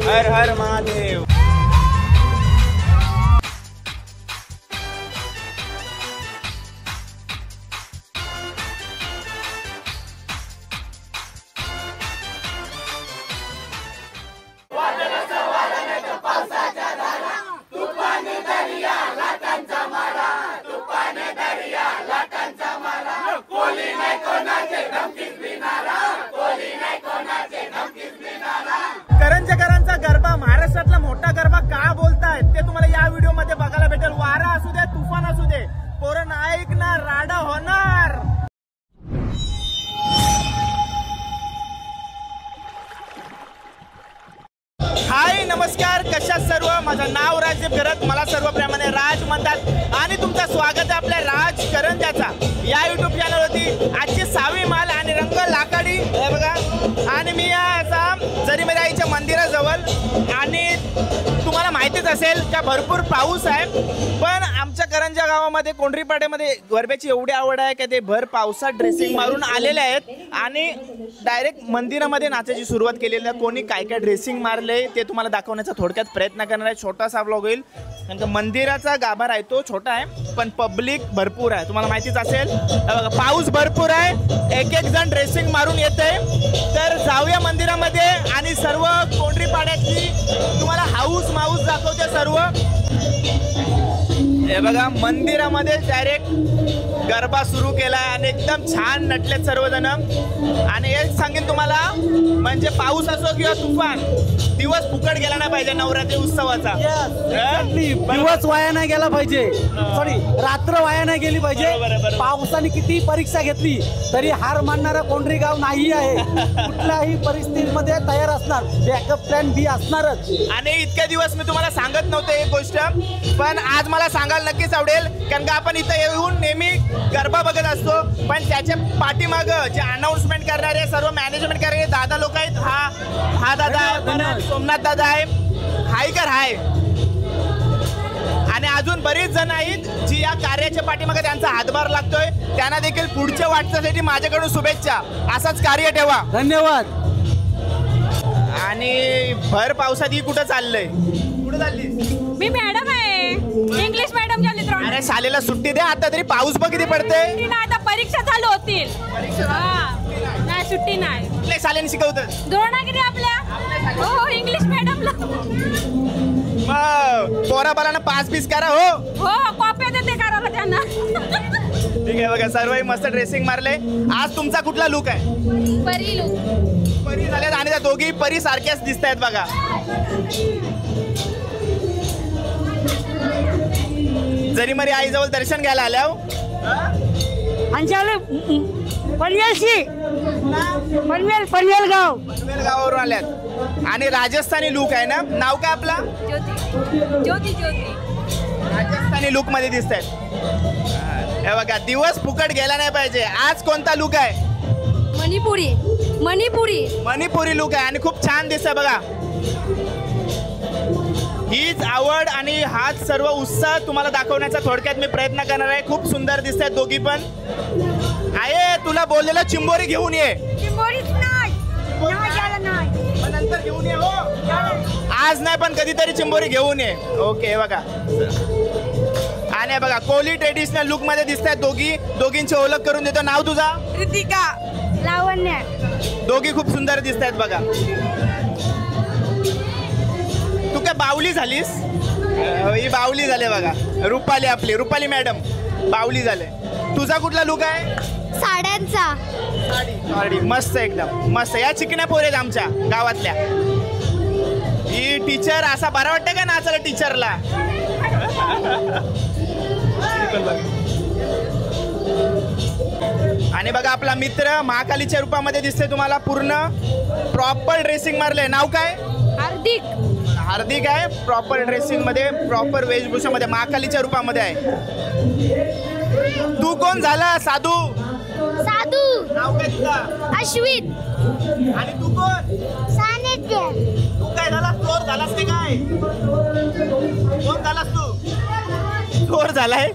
हर हर महादेव. करंजकरांचा गरबा महाराष्ट्रातला मोठा गरबा का बोलतायत ते तुम्हाला या व्हिडिओ मध्ये बघायला भेटेल. वारा असू दे, तुफान असू दे, पोरं नाईक ना राडा होणार. हाय नमस्कार, कशा सर्व. माझं नाव राजदीप घरत, मला सर्व प्रेमाने राज म्हणतात आणि तुमचं स्वागत आहे आपल्या राज करंजाचा या युट्यूब चॅनलवरती. आजची 6वी माल आणि रंग लाकडी हे बघा. आणि मी याचा जरीमरी आईच्या मंदिराजवळ, आणि तुम्हाला माहितीच असेल का भरपूर पाऊस आहे, पण आमच्या करंजा गावामध्ये कोंढरीपाड्यामध्ये गरब्याची एवढी आवड आहे की ते भर पावसात ड्रेसिंग मारून आलेले आहेत आणि डायरेक्ट मंदिरामध्ये नाचायची सुरुवात केलेली आहे. कोणी काय काय ड्रेसिंग मारले ते तुम्हाला दाखवण्याचा थोडक्यात प्रयत्न करणार आहे. छोटासा व्लॉग होईल कारण का मंदिराचा गाभारा आहे तो छोटा आहे पण पब्लिक भरपूर आहे, तुम्हाला माहितीच असेल. बघा पाऊस भरपूर आहे, एक एक जण ड्रेसिंग मारून येते. तर जाऊया मंदिरामध्ये आणि सर्व कोंढरीपाड्याची तुम्हाला हाऊस माऊस दाखवते सर्व. हे बघा मंदिरामध्ये डायरेक्ट गरबा सुरू केलाय आणि एकदम छान नटलेत सर्वजण. आणि एक सांगेन तुम्हाला, म्हणजे पाऊस असो किंवा तुफान, दिवस फुकट गेला नाही पाहिजे नवरात्री उत्सवाचा. दिवस वाया नाही गेला पाहिजे, सॉरी रात्र वाया नाही गेली पाहिजे. पावसाने किती परीक्षा घेतली तरी हार मानणारा कोंढरी गाव नाही आहे. कुठल्याही परिस्थितीमध्ये तयार असणार, बॅकअप प्लॅन बी असणारच. आणि इतके दिवस मी तुम्हाला सांगत नव्हते एक गोष्ट, पण आज मला सांगायला नक्कीच आवडेल कारण का आपण इथं येऊन नेहमी गरबा बघत असतो, पण त्याच्या पाठीमागं जे अनाउन्समेंट करणारे सर्व मॅनेजमेंट करणारे दादा लोक आहेत. हा दादा आहे, सोमनाथ दादा आहे, हायकर आहे आणि अजून बरीच जण आहेत जी या कार्याच्या पाठीमागे त्यांचा हातभार लागतोय. त्यांना देखील पुढच्या वाटचालीसाठी माझ्याकडून शुभेच्छा. असंच कार्य ठेवा. धन्यवाद. आणि भर पावसात ही कुठं चाललंय? कुठं चालली? मी मॅडम आहे, इंग्लिश मॅडम झाली. अरे शाळेला सुट्टी द्या आता तरी. पाऊस बघ किती पडते. आता परीक्षा चालू होतील. नाही सुट्टी नाही. कुठल्या शाळेने शिकवतात? द्रोणागिरी आपल्या. हो इंग्लिश मॅडमला. पोरा बालांना पास बीस करा. हो कॉप्या देते करायला त्यांना. ठीक आहे बघा सर्व मस्त ड्रेसिंग मारले. आज तुमचा कुठला लुक आहे? परी लुक. परी झाल्यात आणि त्या दोघी परी सारख्याच दिसत आहेत बघा. जरीमरी आईजवळ दर्शन घ्यायला आल्या पनवेल गावावरून आल्यात आणि राजस्थानी लुक आहे ना. नाव काय आपला? ज्योती. राजस्थानी लुक मध्ये दिसत आहेत. हे बघा दिवस फुकट गेला नाही पाहिजे. आज कोणता लुक आहे? मणिपुरी लुक आहे आणि खूप छान दिसतंय बघा. हीच आवड आणि हाच सर्व उत्साह तुम्हाला दाखवण्याचा थोडक्यात मी प्रयत्न करणार आहे. खूप सुंदर दिसत आहेत दोघी पण. आहे तुला बोललेलं चिंबोरी घेऊन ये. नंतर घेऊन ये. हो आज नाही पण कधीतरी चिंबोरी घेऊन ये. ओके बघा. आणि बघा कोहली ट्रेडिशनल लुक मध्ये दिसत आहेत दोघी. दोघींची ओळख करून देतो. नाव तुझा? रितिका. लावण्य. दोघी खूप सुंदर दिसत आहेत बघा. तू काय बावली झालीस? ही बावली झाले बघा. रुपाली आपली रुपाली मॅडम बावली झाले. तुझा कुठला लुक आहे? साड्यांचा. साडी मस्त एकदम मस्त. या चिकण्या पोर आहेत आमच्या गावातल्या. ही टीचर असा बरा वाटतं का नाचायला टीचरला? आणि बघा आपला मित्र महाकालीच्या रूपामध्ये दिसते तुम्हाला. पूर्ण प्रॉपर ड्रेसिंग मारले. नाव काय? हार्दिक आहे. प्रॉपर ड्रेसिंग मध्ये प्रॉपर वेशभूषामध्ये महाकालीच्या रूपामध्ये आहे. तू कोण झाला? साधू. नाव काय तुझं? अश्वित. आणि तू कोण? सानिध्य. तू काय झाला? चोर झालास की काय? कोण झालास तू? चोर झालाय.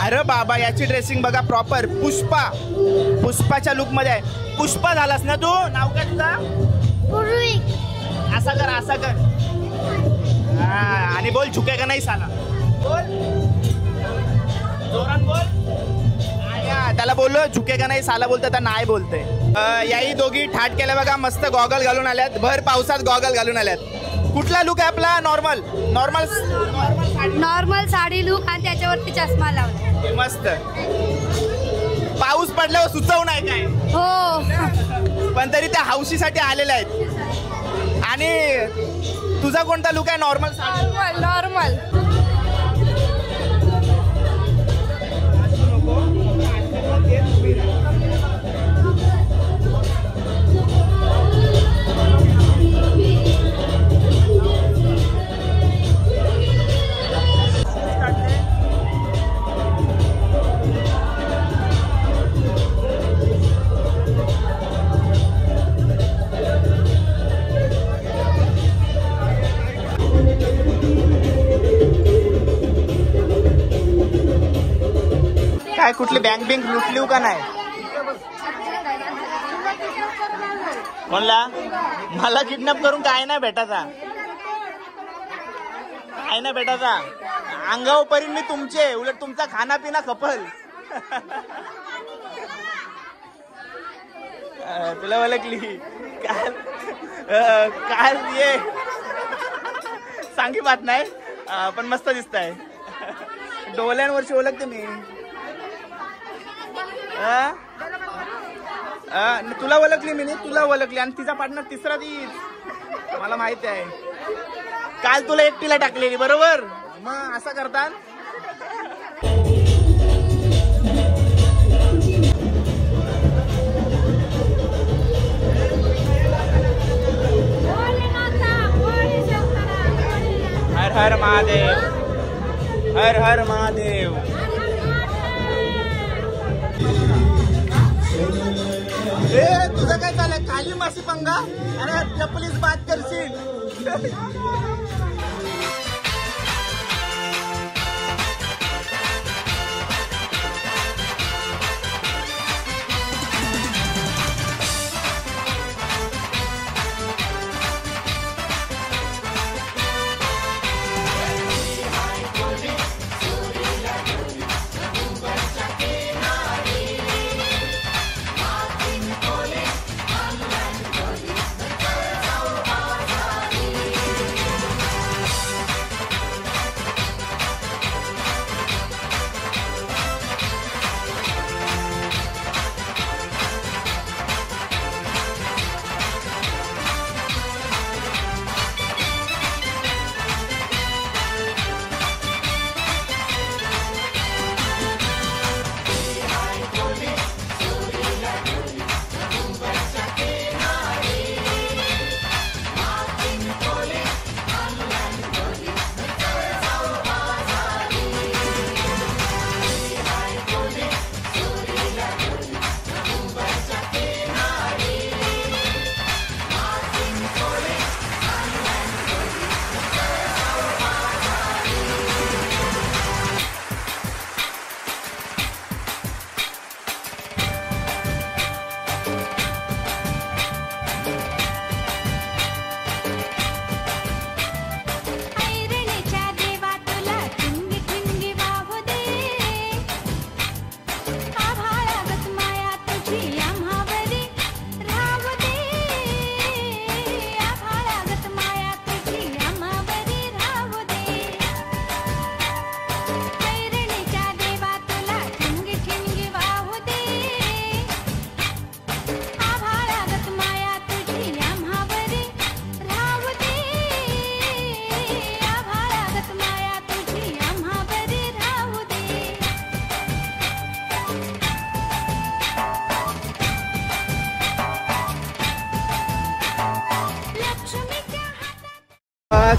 अरे बाबा याची ड्रेसिंग बघा प्रॉपर. पुष्पाच्या लुक मध्ये आहे. पुष्पा झालास ना तू? नाव काय तुझा? पूर्वी. असा कर असा कर. आणि बोल झुकेगा नाही साला. बोल जोरात बोल. त्याला बोललो झुकेगा नाही साला बोलतोय तर नाही बोलतोय. याही दोघी ठाट केल्या बघा. मस्त गॉगल घालून आल्यात. भर पावसात गॉगल घालून आल्यात. कुठला लुक आहे आपला? Normal normal normal sari look आणि त्याच्यावरती चष्मा लावला. मस्त. पाऊस पडल्यावर सुचव नाही काय हो पण तरी त्या हौशीसाठी आलेल्या आहेत. आणि तुझा कोणता लुक आहे? नॉर्मल साडी. नॉर्मल काय कुठली बँक बिंक लुटलीव का नाही? म्हणला मला किडनॅप करून काय नाही भेटायचा. काय नाही भेटायचा. अंगावर परीन मी तुमचे. उलट तुमचा खाना पिना खपल. तुला ओळखली काल काल ये सांगी बात नाही पण मस्त दिसत आहे. डोल्यांवरची ओळखते मी. तुला ओळखली मी. तुला ओळखली आणि तिचा पार्टनर तिसरा तीच. मला माहिती आहे. काल तुला एकटीला टाकलेली बरोबर. मग असं करतात. हर हर महादेव. हर हर महादेव. तुझं काय चाललंय? काली मासी पंगा. अरे चप्पलीच बात करशील.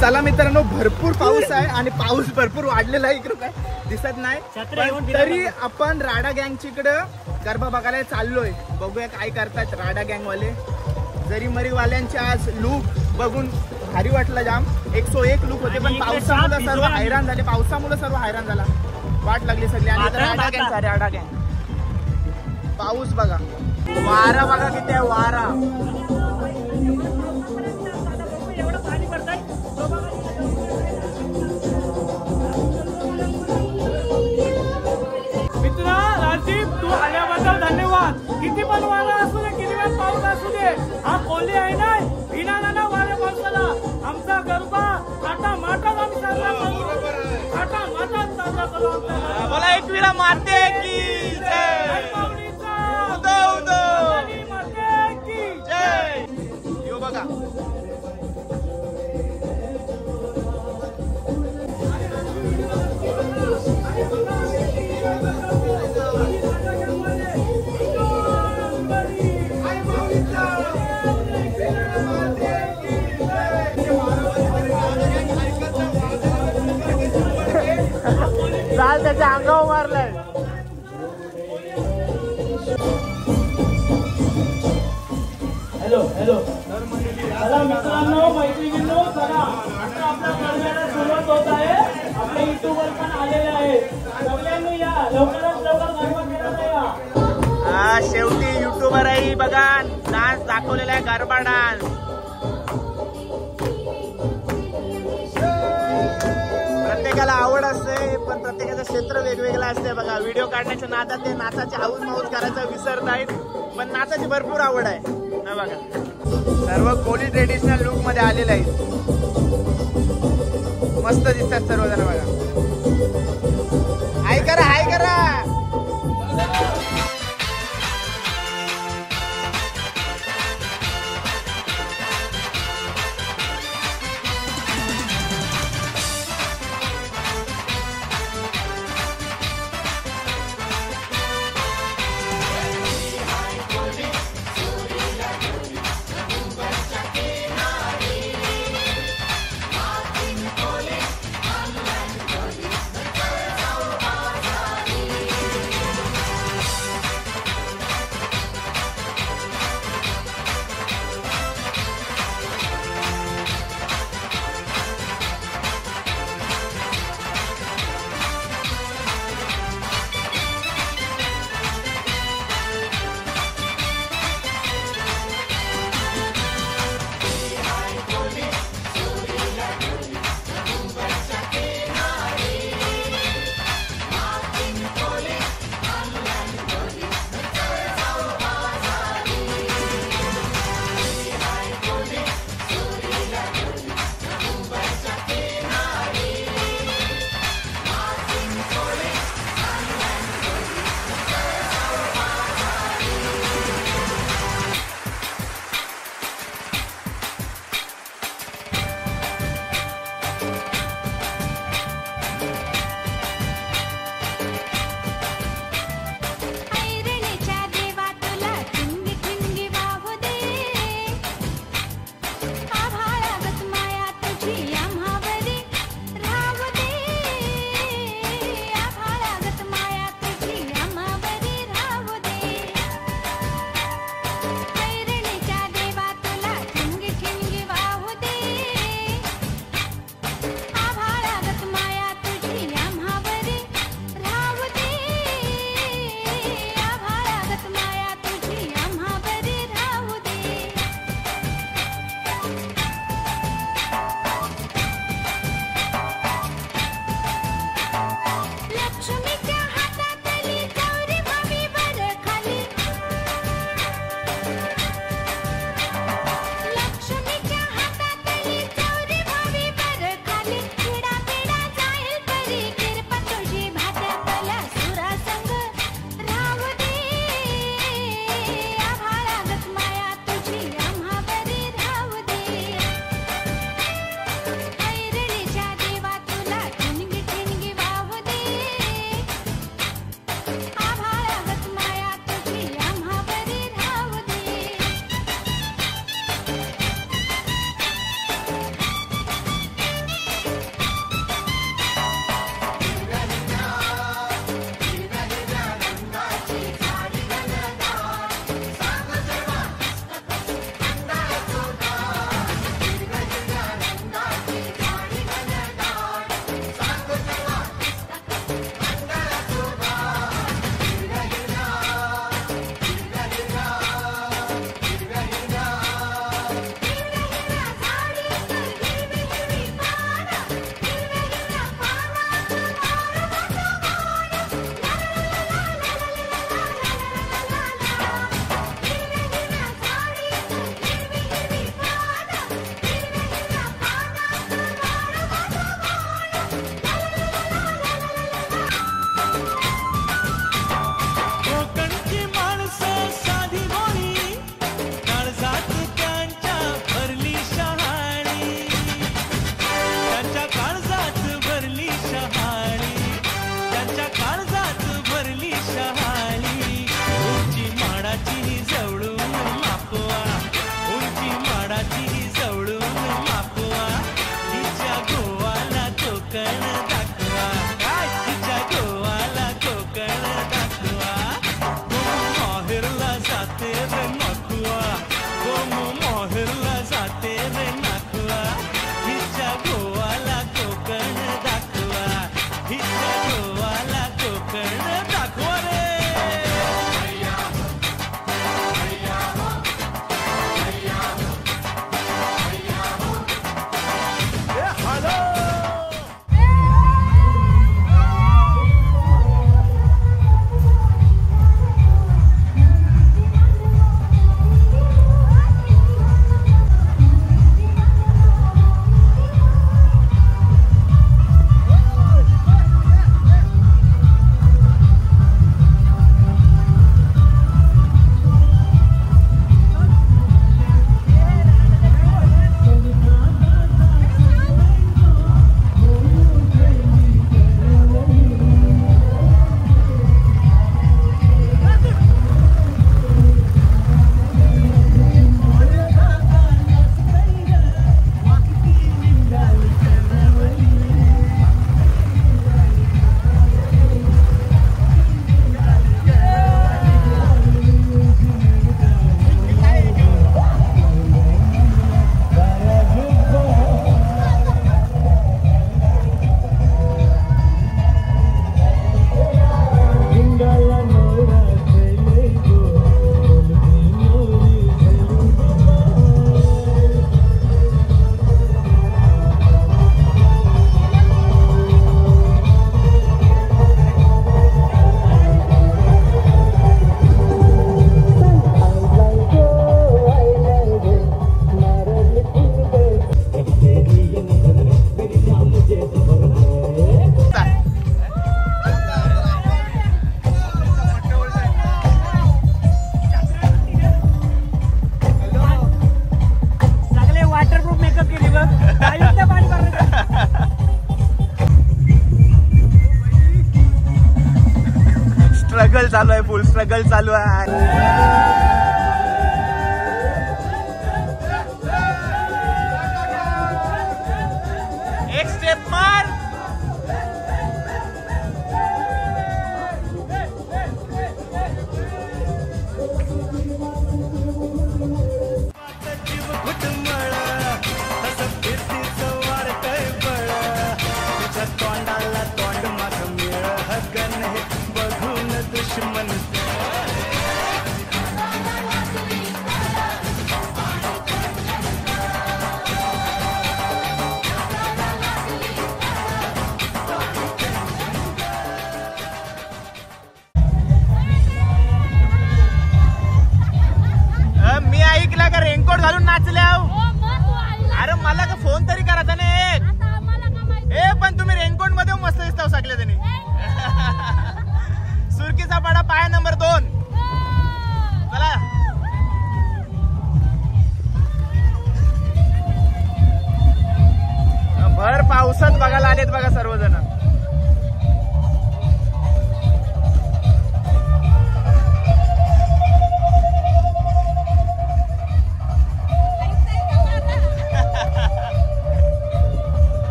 चला मित्रांनो, भरपूर पाऊस आहे आणि पाऊस भरपूर वाढलेला आहे. इकडं काय दिसत नाही पण तरी आपण राडा गँगची इकडं गरबा बघायला चाललोय. बघूया काय करतात राडा गँगवाले. जरी मरीवाल्यांचे आज लुक बघून भारी वाटलं जाम. 101 लुक होते पण पावसामुळे सर्व हैराण झाले. पावसामुळे सर्व हैराण झाला. वाट लागली सगळी. आणि राडा गँग राडा गँग. पाऊस बघा, वारा बघा किती आहे वारा. जिंदाबाद. किती पण वारा असू दे, किती पण पाऊस असू दे, हा कोल्हे आहे ना, विनाला ना वाऱ्या पावसाला आमचा गरबा आटा माटात आम्ही साजरा करू. आटा माटात साजरा करू आमचा. बोला एकविरा माते की जय. उदो उदो माते की जय. यो बघा चाल त्याच्या अंगावर मारलाय. Hello hello. चला मित्रांनो, मैत्रिणींनो, चला आता आपल्या गरब्याला सुरुवात होत आहे. आपले युट्यूबर पण आलेले आहेत. सगळ्यांनी या, लवकरात लवकर गरबा खेळायला या. हा शेवटी युट्यूबर आहे बघा, डान्स दाखवलेला आहे, गरबा डान्स. प्रत्येकाला आवड असते, पण प्रत्येकाचं क्षेत्र वेगवेगळं असते बघा. व्हिडिओ काढण्याच्या नादात ते नाचाची हाऊस माऊस करायचं विसरत आहेत, पण नाचाची भरपूर आवड आहे ना बघा. सर्व कोली ट्रेडिशनल लुक मध्ये आलेले आहेत, मस्त दिसतात सर्वजण बघा. हाय करा, हाय करा. रे नखुआ गोम मोहरला जाते रे नखुआ हिच्या गोवाला कोकण दाखवा हिच्या गोवाला कोकण दाखवा रे स्ट्रगल चालू आहे, फुल स्ट्रगल चालू आहे. एक स्टेप मार. जीव घुटमळ तसं फिरतीचं वाढतंय बळ तुझ्या तोंडाला तोंड माझं मिळ हगन हे बघून दुश्मन मी ऐकला का रेनकोट घालून नाचल्या. अरे मला का फोन तरी करायचा नाही. ए पण तुम्ही रेनकोट मध्ये मस्त दिसताव सगळे जणी. सुरकीचा पाडा पाय नंबर 2. चला भर पावसात बघायला आलेत बघा सर्वजण.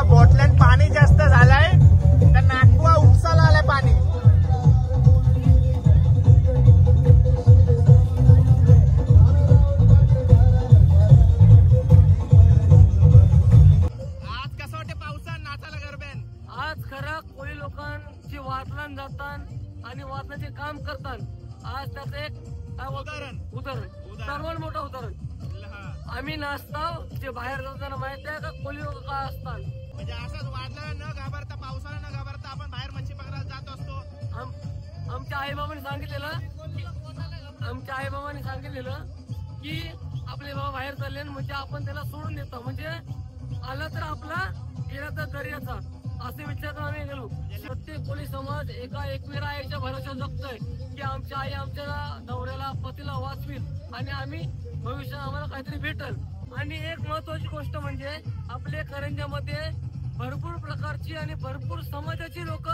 बॉटल्यात पाणी जास्त झालंय तर नागपुआ उपसाला आलंय पाणी. आज कसं वाटतं पावसात नाचायला गरब्यान. आज खरं कोळी लोकांची वादलन जातात आणि वादनाचे काम करतात. आज त्याचं एक उदाहरण सर्वात मोठं उदाहरण. आम्ही नाचताव जे बाहेर जाताना माहिती आहे का कोळी लोक काय असतात. म्हणजे असंच वादळाला न घाबरता पावसाला न घाबरता आपण बाहेर मच्छी पकडायला जात असतो. आमच्या आईबाबांनी सांगितलेलं की आपले बाबा बाहेर चालले म्हणजे आपण त्याला सोडून देतो. म्हणजे आला तर आपला गेला तर दर्याचा असे विचार आम्ही गेलो. प्रत्येक कोळी समाज एका एकविरा आईच्या भरोसा जगतोय की आमच्या आई आमच्या नवऱ्याला पतीला वाचवील आणि आम्ही भविष्यात आम्हाला काहीतरी भेटल. आणि एक महत्वाची गोष्ट म्हणजे आपल्या करंजामध्ये भरपूर प्रकारची आणि भरपूर समाजाची लोक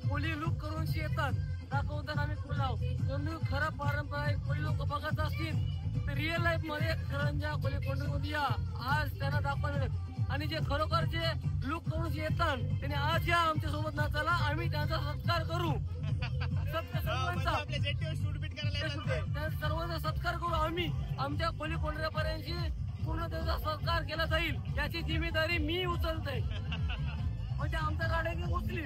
कोळी लूक करून येतात, दाखवतात आम्ही कोल्हाव. तुम्ही खरं पारंपरिक कोळी लोक बघत असतील तर रिअल लाईफ मध्ये करंजा कोळी कोंडीमध्ये या, आज त्यांना दाखवतात. आणि जे खरोखरचे लूक करून येतात त्यांनी आज या आमच्या सोबत नाचायला, आम्ही त्यांचा सत्कार करू. सर्वांचा सत्कार करू आम्ही. आमच्या कोळी कोंडऱ्यापर्यंत पूर्ण त्यांचा सत्कार केला जाईल याची जिम्मेदारी मी उचलतोय. म्हणजे आमच्या गाड्या उचली.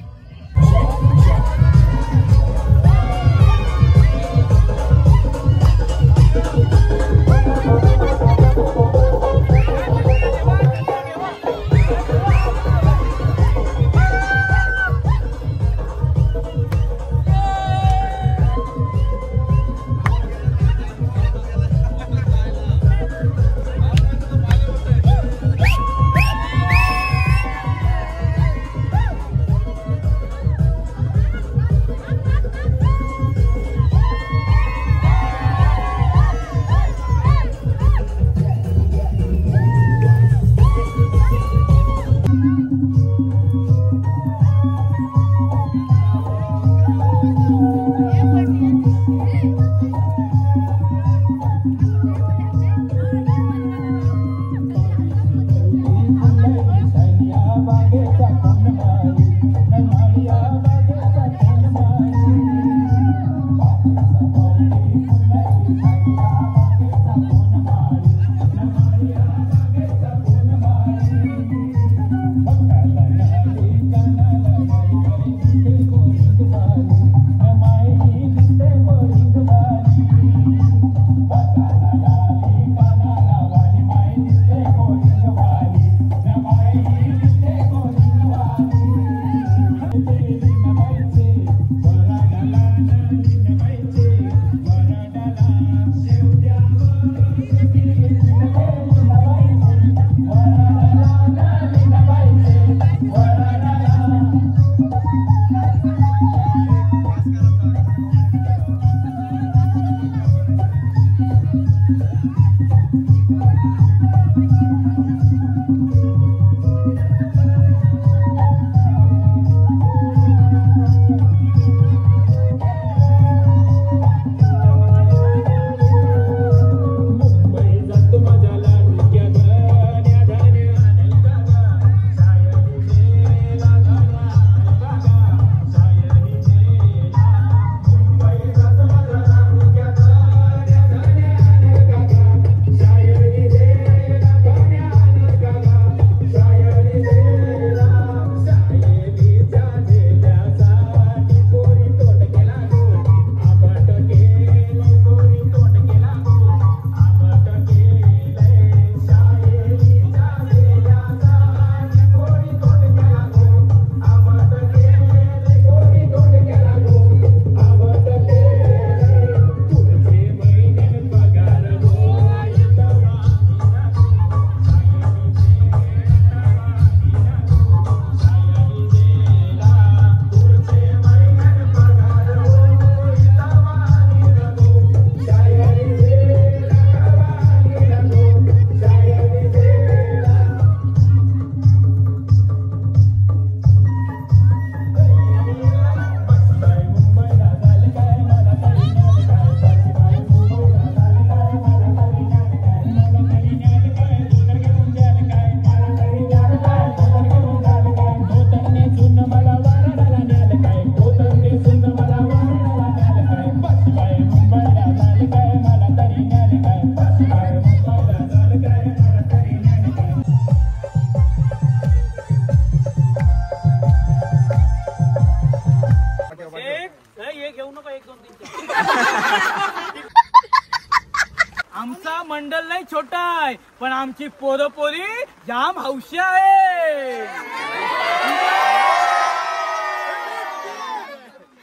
आमचा मंडल नाही छोटा आहे, पण आमची पोरपोरी जाम हौशी आहे.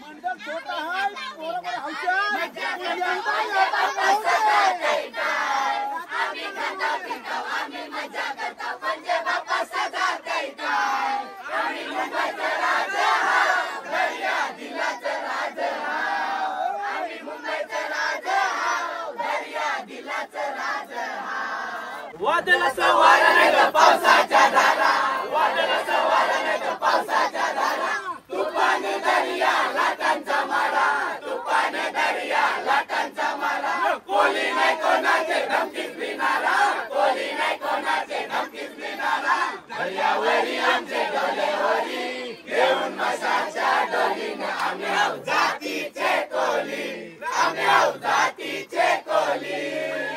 मंडल छोटा आहे, पोरपोरी हौशी आहे. वादळ सवार पावसाच्या धारा, वादळ सवार जातीचे कोली